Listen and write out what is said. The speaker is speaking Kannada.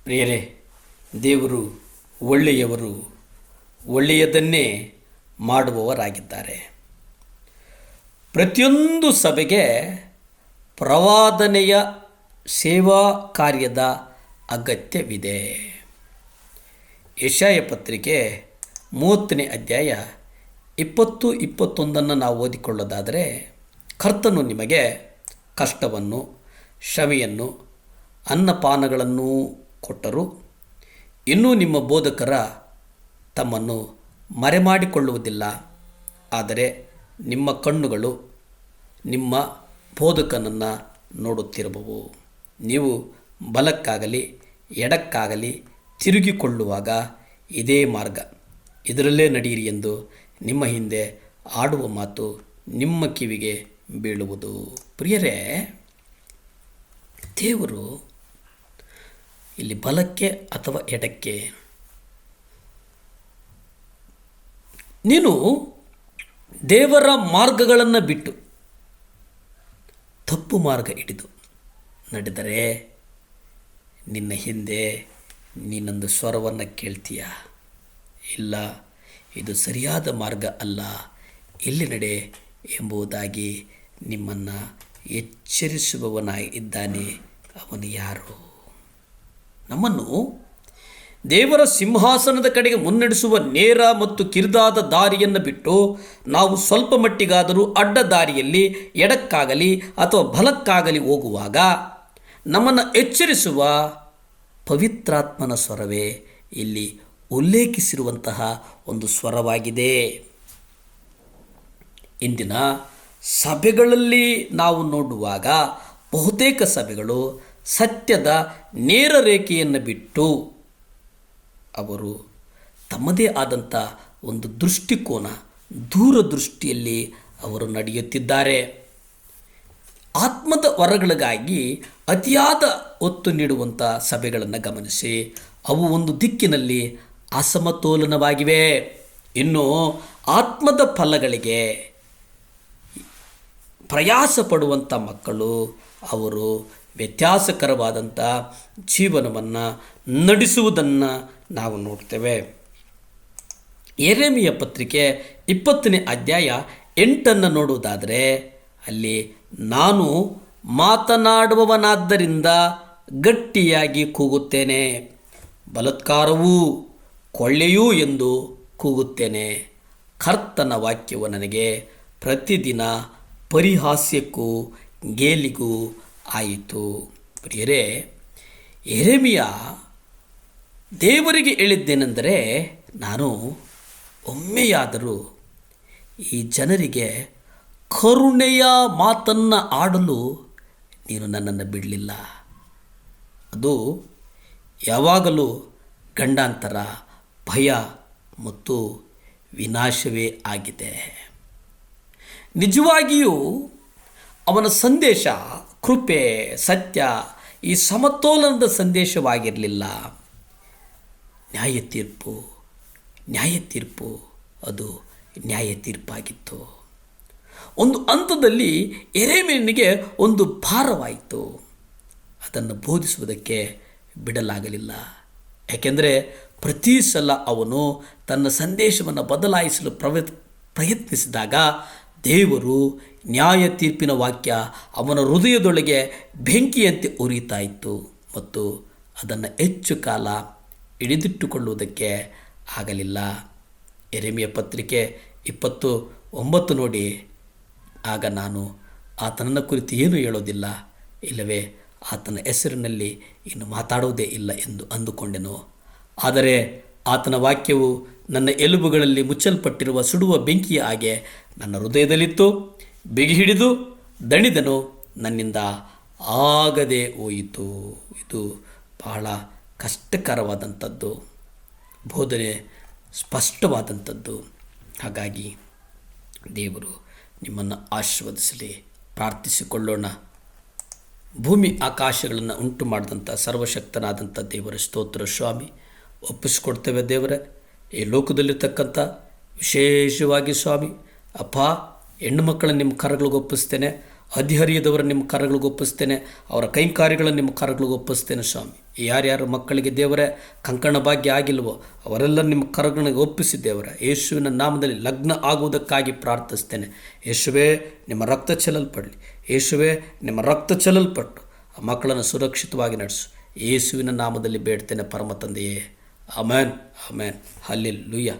ಪ್ರಿಯರೇ, ದೇವರು ಒಳ್ಳೆಯವರು, ಒಳ್ಳೆಯದನ್ನೇ ಮಾಡುವವರಾಗಿದ್ದಾರೆ. ಪ್ರತಿಯೊಂದು ಸಭೆಗೆ ಪ್ರವಾದನೆಯ ಸೇವಾ ಕಾರ್ಯದ ಅಗತ್ಯವಿದೆ. ಯೆಶಾಯ ಪತ್ರಿಕೆ 30ನೇ ಅಧ್ಯಾಯ 20-21 ನಾವು ಓದಿಕೊಳ್ಳೋದಾದರೆ, ಕರ್ತನು ನಿಮಗೆ ಕಷ್ಟವನ್ನು, ಶ್ರಮೆಯನ್ನು, ಅನ್ನಪಾನಗಳನ್ನು ಕೊಟ್ಟರು. ಇನ್ನೂ ನಿಮ್ಮ ಬೋಧಕರ ತಮ್ಮನ್ನು ಮರೆಮಾಡಿಕೊಳ್ಳುವುದಿಲ್ಲ. ಆದರೆ ನಿಮ್ಮ ಕಣ್ಣುಗಳು ನಿಮ್ಮ ಬೋಧಕನನ್ನು ನೋಡುತ್ತಿರುವವು. ನೀವು ಬಲಕ್ಕಾಗಲಿ ಎಡಕ್ಕಾಗಲಿ ತಿರುಗಿಕೊಳ್ಳುವಾಗ ಇದೇ ಮಾರ್ಗ, ಇದರಲ್ಲೇ ನಡೆಯಿರಿ ಎಂದು ನಿಮ್ಮ ಹಿಂದೆ ಆಡುವ ಮಾತು ನಿಮ್ಮ ಕಿವಿಗೆ ಬೀಳುವುದು. ಪ್ರಿಯರೇ, ದೇವರು ಇಲ್ಲಿ ಬಲಕ್ಕೆ ಅಥವಾ ಎಡಕ್ಕೆ, ನೀನು ದೇವರ ಮಾರ್ಗಗಳನ್ನು ಬಿಟ್ಟು ತಪ್ಪು ಮಾರ್ಗ ಹಿಡಿದು ನಡೆದರೆ ನಿನ್ನ ಹಿಂದೆ ನೀನೊಂದು ಸ್ವರವನ್ನು ಕೇಳ್ತೀಯ, ಇಲ್ಲ ಇದು ಸರಿಯಾದ ಮಾರ್ಗ ಅಲ್ಲ, ಇಲ್ಲಿ ನಡೆ ಎಂಬುದಾಗಿ ನಿಮ್ಮನ್ನು ಎಚ್ಚರಿಸುವವನಾಗಿದ್ದಾನೆ. ಅವನು ಯಾರು? ನಮ್ಮನ್ನು ದೇವರ ಸಿಂಹಾಸನದ ಕಡೆಗೆ ಮುನ್ನಡೆಸುವ ನೇರ ಮತ್ತು ಕಿರಿದಾದ ದಾರಿಯನ್ನು ಬಿಟ್ಟು ನಾವು ಸ್ವಲ್ಪ ಮಟ್ಟಿಗಾದರೂ ಅಡ್ಡ ದಾರಿಯಲ್ಲಿ ಎಡಕ್ಕಾಗಲಿ ಅಥವಾ ಬಲಕ್ಕಾಗಲಿ ಹೋಗುವಾಗ ನಮ್ಮನ್ನು ಎಚ್ಚರಿಸುವ ಪವಿತ್ರಾತ್ಮನ ಸ್ವರವೇ ಇಲ್ಲಿ ಉಲ್ಲೇಖಿಸಿರುವಂತಹ ಒಂದು ಸ್ವರವಾಗಿದೆ. ಇಂದಿನ ಸಭೆಗಳಲ್ಲಿ ನಾವು ನೋಡುವಾಗ ಬಹುತೇಕ ಸಭೆಗಳು ಸತ್ಯದ ನೇರ ರೇಖೆಯನ್ನು ಬಿಟ್ಟು ಅವರು ತಮ್ಮದೇ ಆದಂಥ ಒಂದು ದೃಷ್ಟಿಕೋನ, ದೂರದೃಷ್ಟಿಯಲ್ಲಿ ಅವರು ನಡೆಯುತ್ತಿದ್ದಾರೆ. ಆತ್ಮದ ವರಗಳಿಗಾಗಿ ಅತಿಯಾದ ಒತ್ತು ನೀಡುವಂಥ ಸಭೆಗಳನ್ನು ಗಮನಿಸಿ, ಅವು ಒಂದು ದಿಕ್ಕಿನಲ್ಲಿ ಅಸಮತೋಲನವಾಗಿವೆ. ಇನ್ನು ಆತ್ಮದ ಫಲಗಳಿಗೆ ಪ್ರಯಾಸ ಪಡುವಂಥ ಮಕ್ಕಳು, ಅವರು ವ್ಯತ್ಯಾಸಕರವಾದಂಥ ಜೀವನವನ್ನು ನಡೆಸುವುದನ್ನು ನಾವು ನೋಡ್ತೇವೆ. ಯೆರೆಮೀಯ ಪತ್ರಿಕೆ 20ನೇ ಅಧ್ಯಾಯ 8 ನೋಡುವುದಾದರೆ, ಅಲ್ಲಿ ನಾನು ಮಾತನಾಡುವವನಾದ್ದರಿಂದ ಗಟ್ಟಿಯಾಗಿ ಕೂಗುತ್ತೇನೆ, ಬಲಾತ್ಕಾರವೂ ಕೊಳ್ಳೆಯೂ ಎಂದು ಕೂಗುತ್ತೇನೆ. ಕರ್ತನ ವಾಕ್ಯವು ನನಗೆ ಪ್ರತಿದಿನ ಪರಿಹಾಸ್ಯಕ್ಕೂ ಗೇಲಿಗೂ ಆಯಿತು. ಪ್ರಿಯರೇ, ಯೆರೆಮೀಯ ದೇವರಿಗೆ ಹೇಳಿದ್ದೇನೆಂದರೆ, ನಾನು ಒಮ್ಮೆಯಾದರೂ ಈ ಜನರಿಗೆ ಕರುಣೆಯ ಮಾತನ್ನು ಆಡಲು ನೀನು ನನ್ನನ್ನು ಬಿಡಲಿಲ್ಲ. ಅದು ಯಾವಾಗಲೂ ಗಂಡಾಂತರ, ಭಯ ಮತ್ತು ವಿನಾಶವೇ ಆಗಿದೆ. ನಿಜವಾಗಿಯೂ ಅವನ ಸಂದೇಶ ಕೃಪೆ, ಸತ್ಯ, ಈ ಸಮತೋಲನದ ಸಂದೇಶವಾಗಿರಲಿಲ್ಲ. ನ್ಯಾಯ ತೀರ್ಪು ಅದು ನ್ಯಾಯ ತೀರ್ಪಾಗಿತ್ತು. ಒಂದು ಹಂತದಲ್ಲಿ ಯೆರೆಮೀಯನಿಗೆ ಒಂದು ಭಾರವಾಯಿತು, ಅದನ್ನು ಬೋಧಿಸುವುದಕ್ಕೆ ಬಿಡಲಾಗಲಿಲ್ಲ. ಯಾಕೆಂದರೆ ಪ್ರತಿ ಸಲ ಅವನು ತನ್ನ ಸಂದೇಶವನ್ನು ಬದಲಾಯಿಸಲು ಪ್ರಯತ್ನಿಸಿದಾಗ ದೇವರು ನ್ಯಾಯ ತೀರ್ಪಿನ ವಾಕ್ಯ ಅವನ ಹೃದಯದೊಳಗೆ ಬೆಂಕಿಯಂತೆ ಉರಿತಾ ಇತ್ತು ಮತ್ತು ಅದನ್ನು ಹೆಚ್ಚು ಕಾಲ ಹಿಡಿದಿಟ್ಟುಕೊಳ್ಳುವುದಕ್ಕೆ ಆಗಲಿಲ್ಲ. ಯೆರೆಮೀಯ ಪತ್ರಿಕೆ 29 ನೋಡಿ, ಆಗ ನಾನು ಆತನನ್ನು ಕುರಿತು ಏನೂ ಹೇಳೋದಿಲ್ಲ, ಇಲ್ಲವೇ ಆತನ ಹೆಸರಿನಲ್ಲಿ ಇನ್ನು ಮಾತಾಡುವುದೇ ಇಲ್ಲ ಎಂದು ಅಂದುಕೊಂಡೆನು. ಆದರೆ ಆತನ ವಾಕ್ಯವು ನನ್ನ ಎಲುಬುಗಳಲ್ಲಿ ಮುಚ್ಚಲ್ಪಟ್ಟಿರುವ ಸುಡುವ ಬೆಂಕಿಯ ಹಾಗೆ ನನ್ನ ಹೃದಯದಲ್ಲಿತ್ತು. ಬಿಗಿ ಹಿಡಿದು ದಣಿದನು, ನನ್ನಿಂದ ಆಗದೆ ಹೋಯಿತು. ಇದು ಬಹಳ ಕಷ್ಟಕರವಾದಂಥದ್ದು, ಬೋಧನೆ ಸ್ಪಷ್ಟವಾದಂಥದ್ದು. ಹಾಗಾಗಿ ದೇವರು ನಿಮ್ಮನ್ನು ಆಶೀರ್ವದಿಸಲಿ. ಪ್ರಾರ್ಥಿಸಿಕೊಳ್ಳೋಣ. ಭೂಮಿ ಆಕಾಶಗಳನ್ನು ಉಂಟು ಮಾಡಿದಂಥ ಸರ್ವಶಕ್ತನಾದಂಥ ದೇವರ ಸ್ತೋತ್ರ ಸ್ವಾಮಿ, ಒಪ್ಪಿಸಿಕೊಡ್ತೇವೆ ದೇವರೇ. ಈ ಲೋಕದಲ್ಲಿರ್ತಕ್ಕಂಥ ವಿಶೇಷವಾಗಿ ಸ್ವಾಮಿ ಅಪ್ಪ, ಹೆಣ್ಣು ಮಕ್ಕಳನ್ನು ನಿಮ್ಮ ಕರಗಳಿಗೆ ಒಪ್ಪಿಸ್ತೇನೆ. ಹದಿಹರಿಯದವರ ನಿಮ್ಮ ಕರಗಳಿಗೆ ಒಪ್ಪಿಸ್ತೇನೆ, ಅವರ ಕೈಂಕಾರ್ಯಗಳನ್ನು ನಿಮ್ಮ ಕರಗಳಿಗೆ ಒಪ್ಪಿಸ್ತೇನೆ ಸ್ವಾಮಿ. ಯಾರ್ಯಾರು ಮಕ್ಕಳಿಗೆ ದೇವರೇ ಕಂಕಣ ಭಾಗ್ಯ ಆಗಿಲ್ವೋ ಅವರೆಲ್ಲ ನಿಮ್ಮ ಕರಗಳಿಗೆ ಒಪ್ಪಿಸಿ ದೇವರೇ ಯೇಸುವಿನ ನಾಮದಲ್ಲಿ ಲಗ್ನ ಆಗುವುದಕ್ಕಾಗಿ ಪ್ರಾರ್ಥಿಸ್ತೇನೆ. ಯೇಸುವೇ ನಿಮ್ಮ ರಕ್ತ ಚೆಲ್ಲಲ್ಪಡಲಿ, ಯೇಸುವೇ ನಿಮ್ಮ ರಕ್ತ ಚೆಲ್ಲಲ್ಪಟ್ಟು ಆ ಮಕ್ಕಳನ್ನು ಸುರಕ್ಷಿತವಾಗಿ ನಡೆಸು. ಯೇಸುವಿನ ನಾಮದಲ್ಲಿ ಬೇಡ್ತೇನೆ ಪರಮ ತಂದೆಯೇ. Amen, amen, hallelujah.